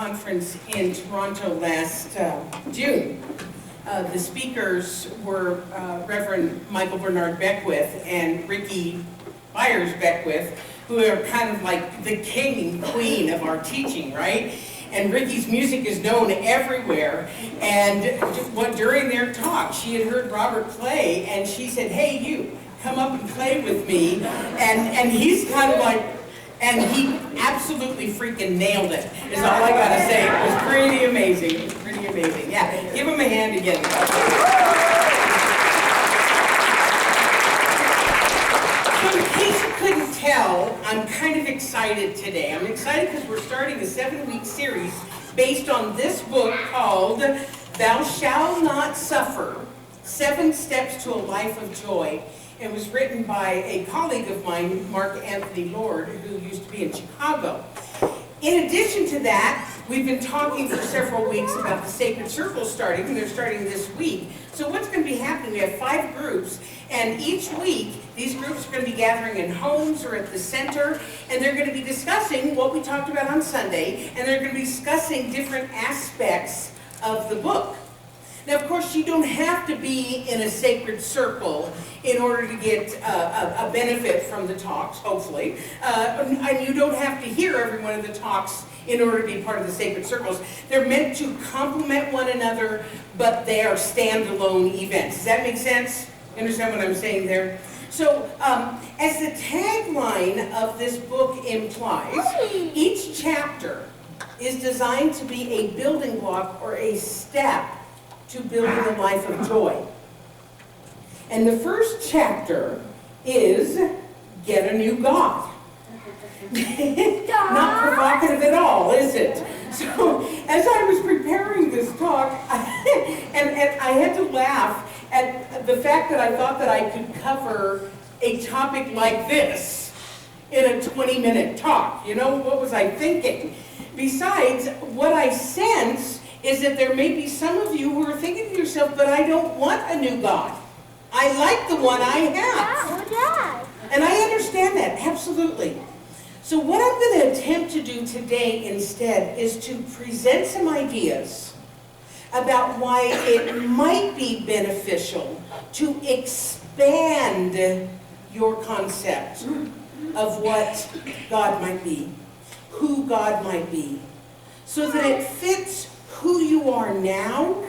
conference in Toronto last June. The speakers were Reverend Michael Bernard Beckwith and Ricky Byers Beckwith, who are kind of like the king and queen of our teaching, right? And Ricky's music is known everywhere. And during their talk, she had heard Robert play, and she said, "Hey, you, come up and play with me." And he's kind of like, and he absolutely freaking nailed it, is all I gotta say. It was pretty amazing. It was pretty amazing. Yeah, give him a hand again. So in case you couldn't tell, I'm kind of excited today. I'm excited because we're starting a 7-week series based on this book called Thou Shalt Not Suffer, 7 Steps to a Life of Joy. It was written by a colleague of mine, Mark Anthony Lord, who used to be in Chicago. In addition to that, we've been talking for several weeks about the Sacred Circle starting, and they're starting this week. So what's going to be happening, we have 5 groups, and each week, these groups are going to be gathering in homes or at the center, and they're going to be discussing what we talked about on Sunday, and they're going to be discussing different aspects of the book. Now, of course, you don't have to be in a sacred circle in order to get a benefit from the talks, hopefully. And you don't have to hear every one of the talks in order to be part of the sacred circles. They're meant to complement one another, but they are standalone events. Does that make sense? You understand what I'm saying there? So, as the tagline of this book implies, each chapter is designed to be a building block or a step to building a life of joy. And the first chapter is Get a New God. Not provocative at all, is it? So, as I was preparing this talk, and I had to laugh at the fact that I thought that I could cover a topic like this in a 20-minute talk. You know, what was I thinking? Besides, what I sense is that there may be some of you who are thinking to yourself, but I don't want a new God. I like the one I have. And I understand that, absolutely. So what I'm going to attempt to do today instead is to present some ideas about why it might be beneficial to expand your concept of what God might be, who God might be, so that it fits who you are now,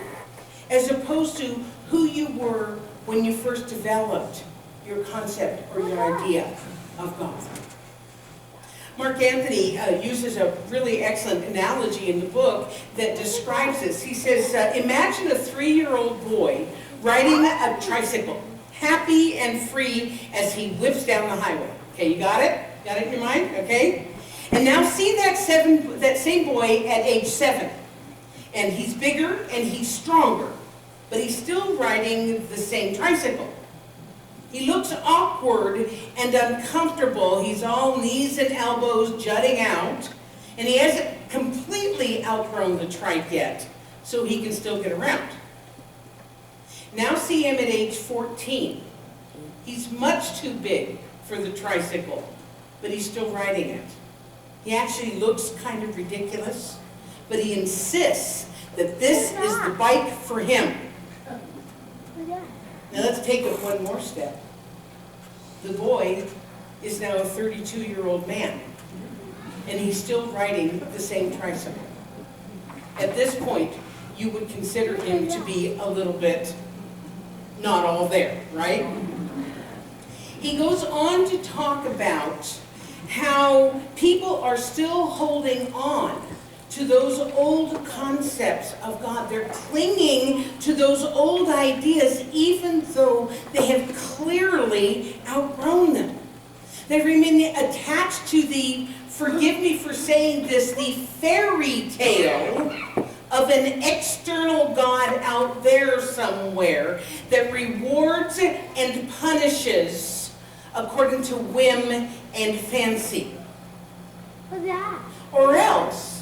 as opposed to who you were when you first developed your concept or your idea of God. Mark Anthony uses a really excellent analogy in the book that describes this. He says, imagine a 3-year-old boy riding a tricycle, happy and free as he whips down the highway. Okay, you got it? Got it in your mind? Okay? And now see that same boy at age 7. And he's bigger and he's stronger, but he's still riding the same tricycle. He looks awkward and uncomfortable. He's all knees and elbows jutting out, and he hasn't completely outgrown the trike yet, so he can still get around. Now see him at age 14. He's much too big for the tricycle, but he's still riding it. He actually looks kind of ridiculous, but he insists that this is the bike for him. Now let's take it one more step. The boy is now a 32-year-old man, and he's still riding the same tricycle. At this point, you would consider him to be a little bit not all there, right? He goes on to talk about how people are still holding on to those old concepts of God. They're clinging to those old ideas even though they have clearly outgrown them. They remain attached to the, forgive me for saying this, the fairy tale of an external God out there somewhere that rewards and punishes according to whim and fancy. Or else,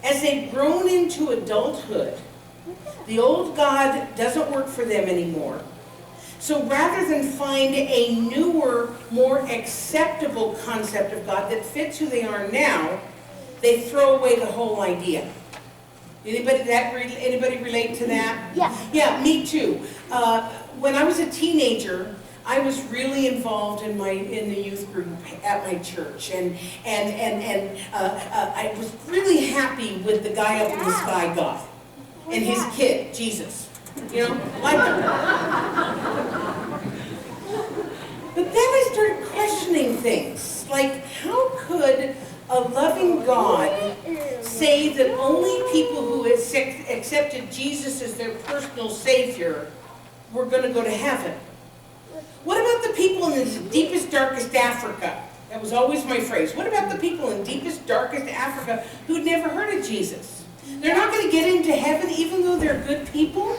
as they've grown into adulthood, the old God doesn't work for them anymore. So rather than find a newer, more acceptable concept of God that fits who they are now, they throw away the whole idea. Anybody relate to that? Yeah. Yeah, me too. When I was a teenager, I was really involved in the youth group at my church, and I was really happy with the guy up in the sky, God, and his kid, Jesus. You know, like them. But then I started questioning things, like how could a loving God say that only people who accepted Jesus as their personal Savior were going to go to heaven? What about the people in the deepest, darkest Africa? That was always my phrase. What about the people in deepest, darkest Africa who'd never heard of Jesus? They're not going to get into heaven even though they're good people?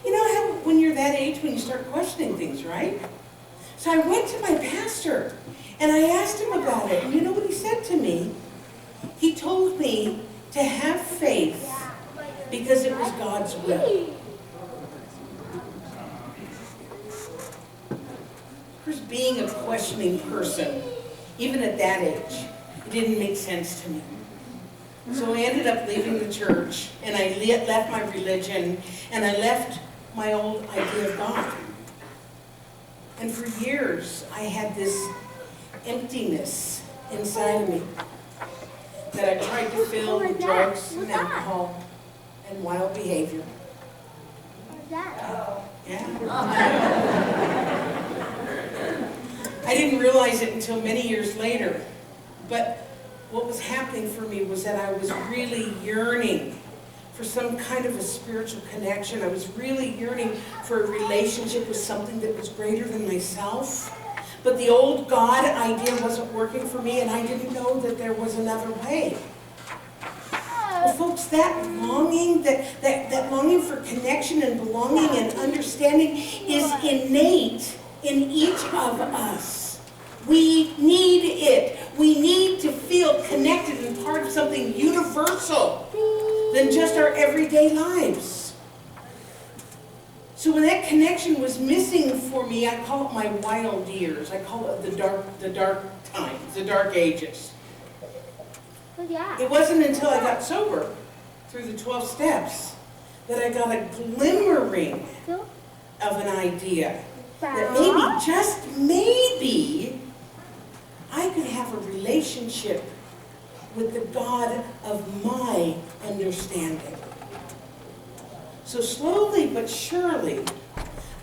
You know how when you're that age, when you start questioning things, right? So I went to my pastor and I asked him about it. And you know what he said to me? He told me to have faith because it was God's will. Of course, being a questioning person, even at that age, it didn't make sense to me. So I ended up leaving the church, and I left my religion, and I left my old idea of God. And for years, I had this emptiness inside of me that I tried to fill with drugs and alcohol and wild behavior. Yeah. I didn't realize it until many years later, but what was happening for me was that I was really yearning for some kind of a spiritual connection. I was really yearning for a relationship with something that was greater than myself. But the old God idea wasn't working for me, and I didn't know that there was another way. Well, folks, that longing, that longing for connection and belonging and understanding is innate in each of us. We need it. We need to feel connected and part of something universal than just our everyday lives. So when that connection was missing for me, I call it my wild years. I call it the dark times, the dark ages. It wasn't until I got sober through the 12 steps that I got a glimmering of an idea that maybe, just maybe, I could have a relationship with the God of my understanding. So slowly but surely,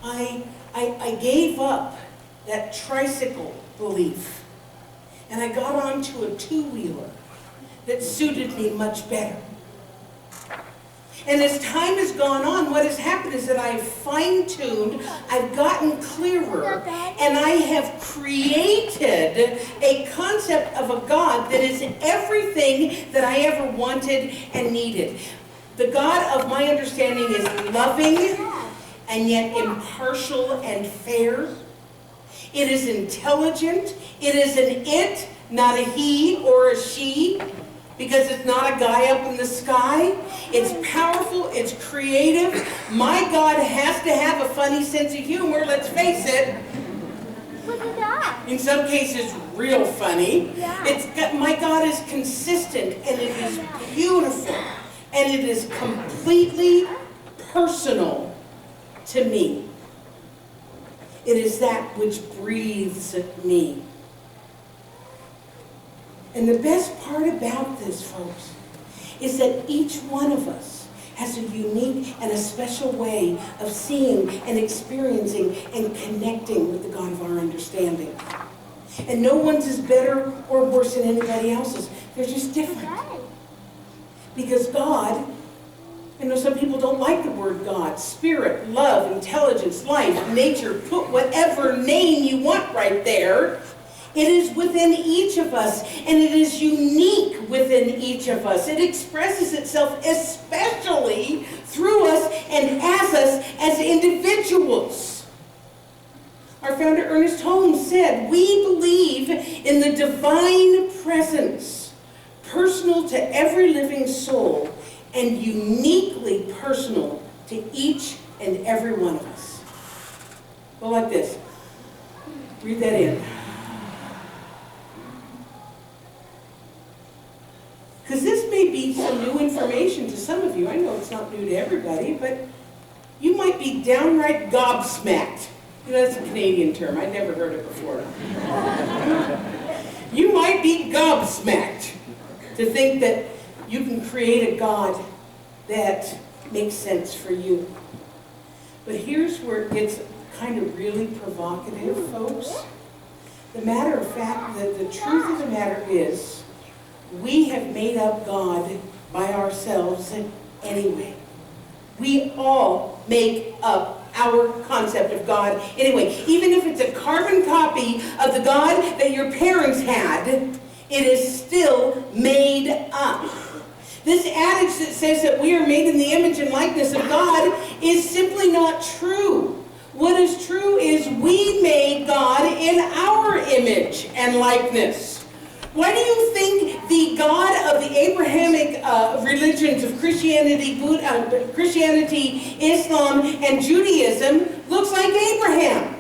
I gave up that tricycle belief, and I got onto a two-wheeler that suited me much better. And as time has gone on, what has happened is that I've fine-tuned, I've gotten clearer, and I have created a concept of a God that is everything that I ever wanted and needed. The God of my understanding is loving and yet impartial and fair. It is intelligent. It is an it, not a he or a she, because it's not a guy up in the sky. It's powerful. It's creative. My God has to have a funny sense of humor, let's face it. In some cases, real funny. My God is consistent, and it is beautiful, and it is completely personal to me. It is that which breathes at me. And the best part about this, folks, is that each one of us has a unique and a special way of seeing and experiencing and connecting with the God of our understanding. And no one's is better or worse than anybody else's. They're just different. Because God, I know some people don't like the word God, spirit, love, intelligence, life, nature, put whatever name you want right there. It is within each of us, and it is unique within each of us. It expresses itself especially through us and as us as individuals. Our founder, Ernest Holmes, said, "We believe in the divine presence, personal to every living soul, and uniquely personal to each and every one of us." Go like this. Read that in. Because this may be some new information to some of you. I know it's not new to everybody, but you might be downright gobsmacked. You know, that's a Canadian term. I'd never heard it before. You might be gobsmacked to think that you can create a God that makes sense for you. But here's where it gets kind of really provocative, folks. The matter of fact, the truth of the matter is, we have made up God by ourselves anyway. We all make up our concept of God anyway. Even if it's a carbon copy of the God that your parents had, it is still made up. This adage that says that we are made in the image and likeness of God is simply not true. What is true is we made God in our image and likeness. Why do you think the God of the Abrahamic religions of Christianity, Islam, and Judaism looks like Abraham?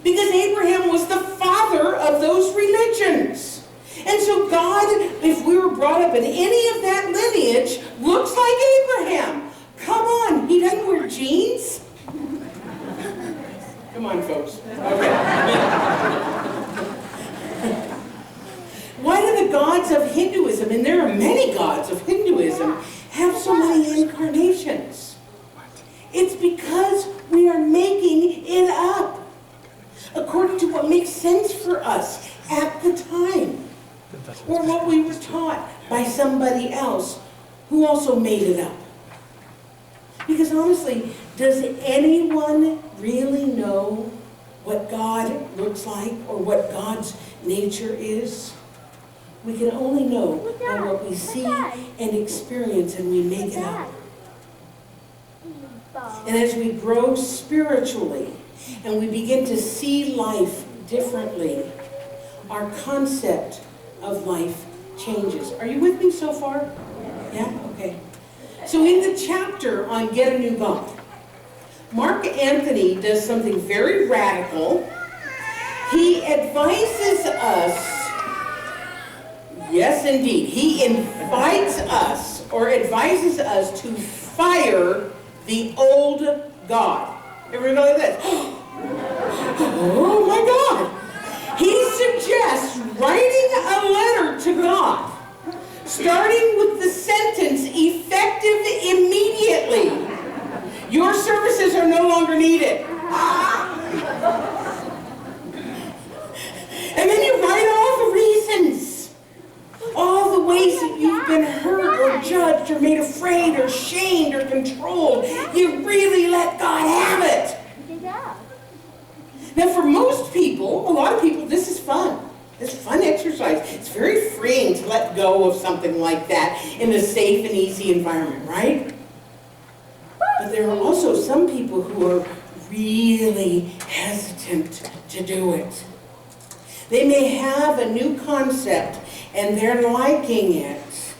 Because Abraham was the father of those religions. And so God, if we were brought up in any of that lineage, looks like Abraham. Come on, he doesn't wear jeans? Come on, folks. Okay. Why do the gods of Hinduism, and there are many gods of Hinduism, have so many incarnations? It's because we are making it up according to what makes sense for us at the time, or what we were taught by somebody else who also made it up. Because honestly, does anyone really know what God looks like or what God's nature is? We can only know by what we see and experience, and we make it up. And as we grow spiritually and we begin to see life differently, our concept of life changes. Are you with me so far? Yeah? Okay. So in the chapter on Get a New God, Mark Anthony does something very radical. He advises us, yes indeed, he invites us or advises us to fire the old God. Everybody know this? Oh my God! He suggests writing a letter to God, starting with the sentence, effective immediately. Your services are no longer needed. And then you write all the reasons, all the ways that you've been hurt or judged or made afraid or shamed or controlled. You really let God have it. Now for most people, a lot of people, this is fun. It's a fun exercise. It's very freeing to let go of something like that in a safe and easy environment, right? But there are also some people who are really hesitant to do it. They may have a new concept and they're liking it,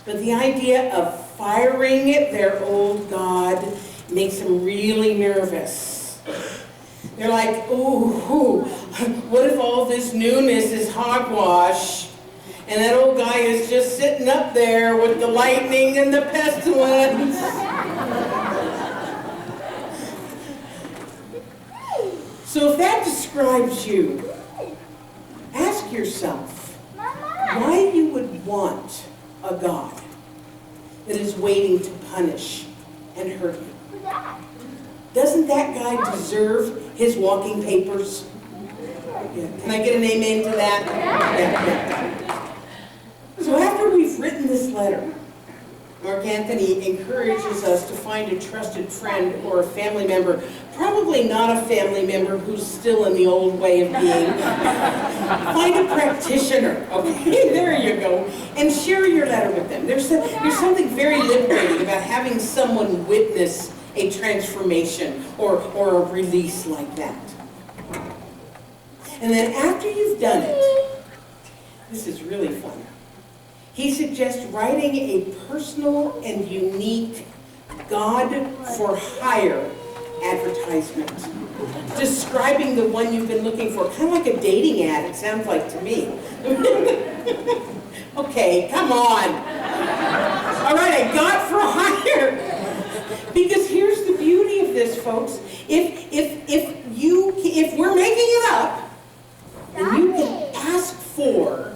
but the idea of firing their old God makes them really nervous. They're like, ooh, what if all this newness is hogwash and that old guy is just sitting up there with the lightning and the pestilence? So if that describes you, ask yourself why you would want a God that is waiting to punish and hurt you. Doesn't that guy deserve his walking papers? Yeah. Can I get an amen to that? Yeah. So after we've written this letter, Mark Anthony encourages us to find a trusted friend or a family member, probably not a family member who's still in the old way of being. Find a practitioner, okay, there you go, and share your letter with them. There's something very liberating about having someone witness a transformation or a release like that. And then after you've done it, this is really fun. He suggests writing a personal and unique God for hire advertisement, describing the one you've been looking for, kind of like a dating ad, it sounds like to me. Okay, come on. All right, I got for hire. Because here's the beauty of this, folks. If we're making it up, then you can ask for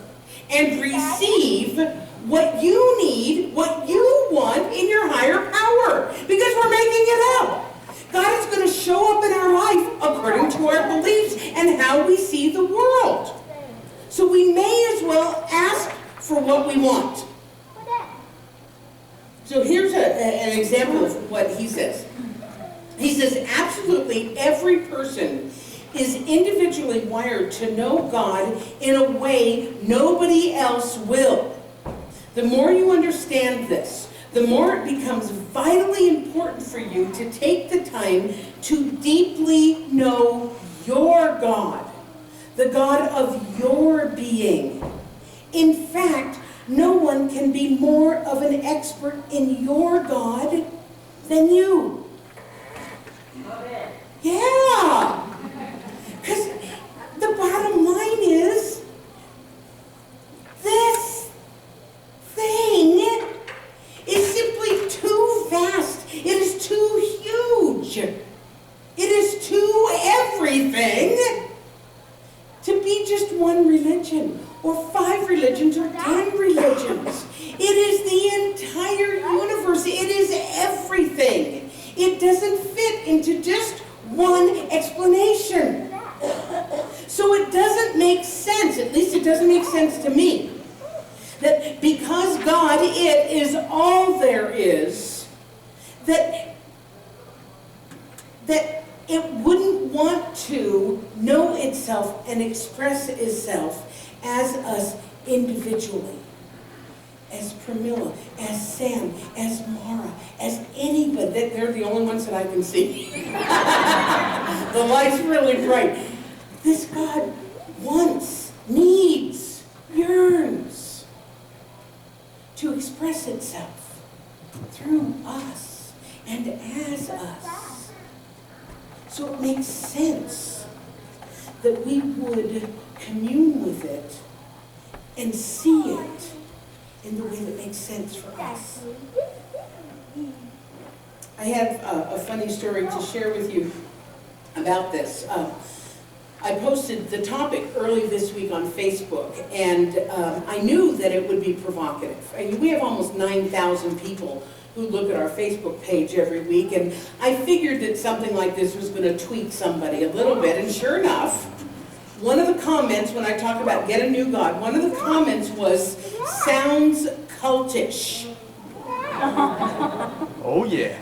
and receive what you need, what you want in your higher power. Because we're making it up. God is going to show up in our life according to our beliefs and how we see the world. So we may as well ask for what we want. So here's an example of what he says. He says, absolutely every person is individually wired to know God in a way nobody else will. The more you understand this, the more it becomes vitally important for you to take the time to deeply know your God, the God of your being. In fact, no one can be more of an expert in your God than you. Yeah! Because the bottom line is, this thing is simply too vast. It is too huge. It is too everything to be just one religion, or 5 religions, or 10 religions. It is the entire universe. It is everything. It doesn't fit into just one explanation. So it doesn't make sense, at least it doesn't make sense to me, that because God, it is all there is, that it wouldn't want to know itself and express itself as us individually, as Pramila, as Sam, as Mara, as anybody. They're the only ones that I can see. The light's really bright. This God wants, needs, yearns to express itself through us and as us. So it makes sense that we would commune with it and see it in the way that makes sense for us. I have a funny story to share with you about this. I posted the topic early this week on Facebook, and I knew that it would be provocative. We have almost 9,000 people who look at our Facebook page every week, and I figured that something like this was going to tweak somebody a little bit, and sure enough, one of the comments, when I talk about get a new God, one of the comments was, sounds cultish. Oh yeah.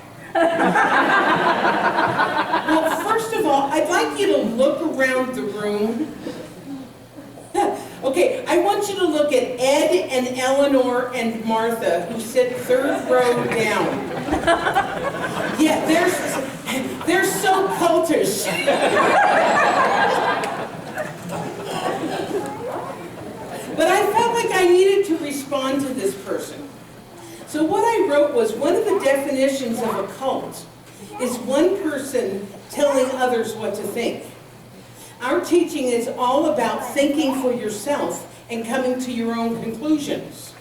Well, first of all, I'd like you to look around the room. Okay, I want you to look at Ed and Eleanor and Martha, who sit 3rd row down. Yeah, they're so cultish. But I felt like I needed to respond to this person. So what I wrote was, one of the definitions of a cult is one person telling others what to think. Our teaching is all about thinking for yourself and coming to your own conclusions.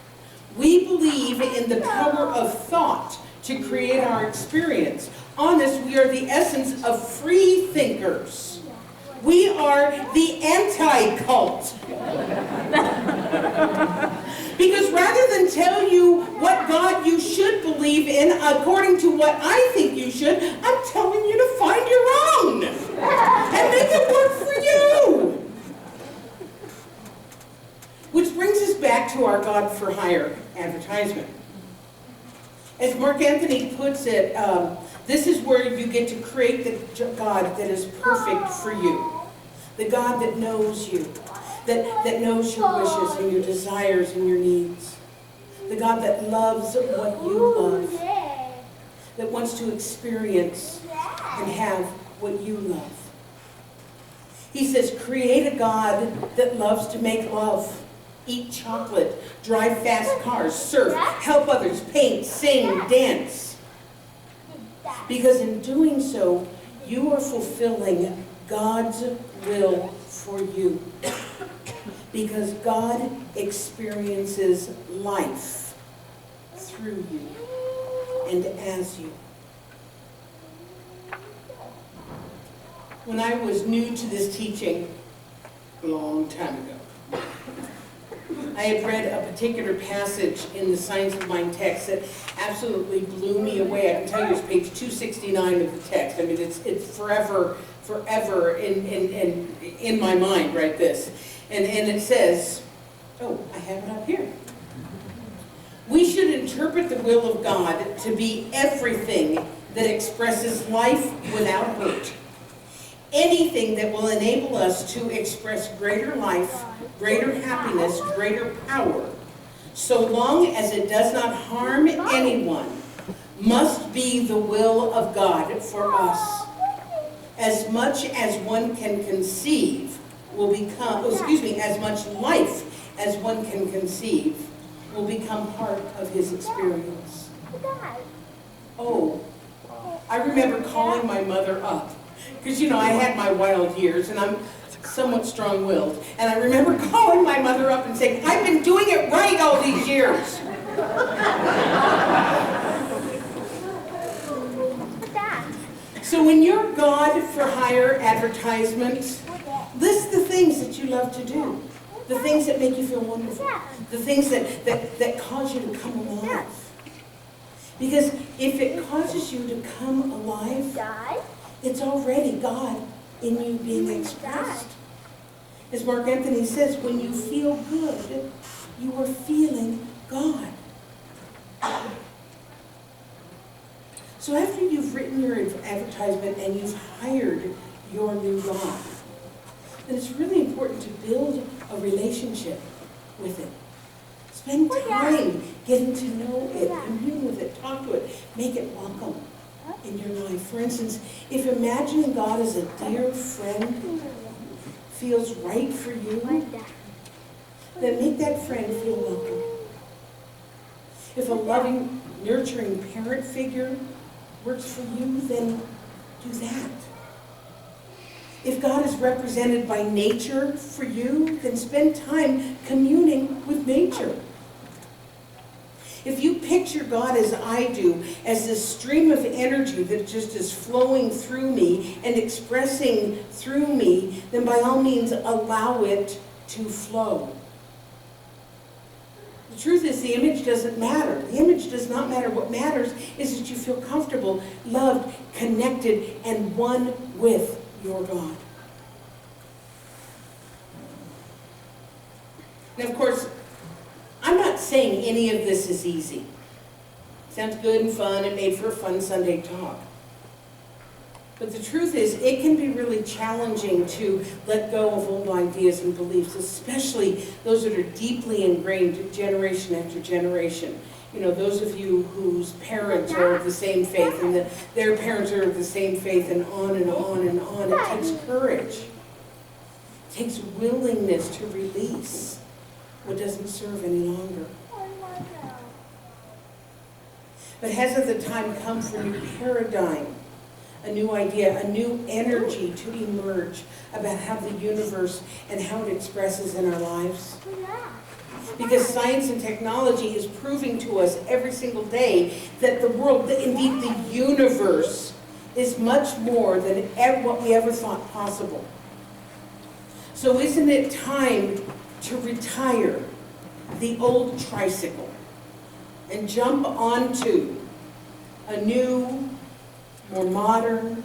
We believe in the power of thought to create our experience. Honest, we are the essence of free thinkers. We are the anti-cult. Because rather than tell you what God you should believe in according to what I think you should, I'm telling you to find your own and make it work for you. Which brings us back to our God for Hire advertisement. As Mark Anthony puts it, this is where you get to create the God that is perfect for you. The God that knows you. That knows your wishes and your desires and your needs. The God that loves what you love. That wants to experience and have what you love. He says, create a God that loves to make love, eat chocolate, drive fast cars, surf, help others, paint, sing, dance. Because in doing so, you are fulfilling God's will for you. because God experiences life through you and as you. When I was new to this teaching a long time ago, I had read a particular passage in the Science of Mind text that absolutely blew me away. I can tell you it's page 269 of the text. I mean, it's forever in my mind, right, this. And it says, oh, I have it up here. We should interpret the will of God to be everything that expresses life without hurt. Anything that will enable us to express greater life, greater happiness, greater power, so long as it does not harm anyone, must be the will of God for us. As much as one can conceive will become, as much life as one can conceive will become part of his experience. Oh, I remember calling my mother up. Because, I had my wild years, and I'm somewhat strong-willed. And I remember calling my mother up and saying, I've been doing it right all these years. So when your God for Hire advertisement, list the things that you love to do. The things that make you feel wonderful. The things that cause you to come alive. Because if it causes you to come alive, it's already God in you being expressed. As Mark Anthony says, when you feel good, you are feeling God. So after you've written your advertisement and you've hired your new God, then it's really important to build a relationship with it. Spend time getting to know it, commune with it, talk to it, make it welcome in your life. For instance, if imagining God as a dear friend feels right for you, then make that friend feel welcome. If a loving, nurturing parent figure works for you, then do that. If God is represented by nature for you, then spend time communing with nature. If you picture God as I do, as this stream of energy that just is flowing through me and expressing through me, then by all means allow it to flow. The truth is, the image doesn't matter. The image does not matter. What matters is that you feel comfortable, loved, connected, and one with your God. And of course, I'm not saying any of this is easy. Sounds good and fun and made for a fun Sunday talk. But the truth is, it can be really challenging to let go of old ideas and beliefs, especially those that are deeply ingrained generation after generation. Those of you whose parents are of the same faith and their parents are of the same faith, and on and on and on. It takes courage. It takes willingness to release what doesn't serve any longer. But hasn't the time come for a new paradigm, a new idea, a new energy to emerge about how the universe and how it expresses in our lives? Because science and technology is proving to us every single day that the world, that indeed the universe, is much more than what we ever thought possible. So isn't it time to retire the old tricycle and jump onto a new, more modern,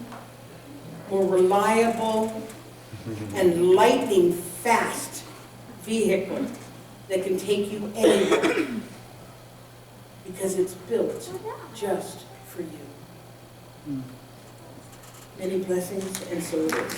more reliable, and lightning fast vehicle that can take you anywhere, because it's built just for you. Many blessings, and so it is.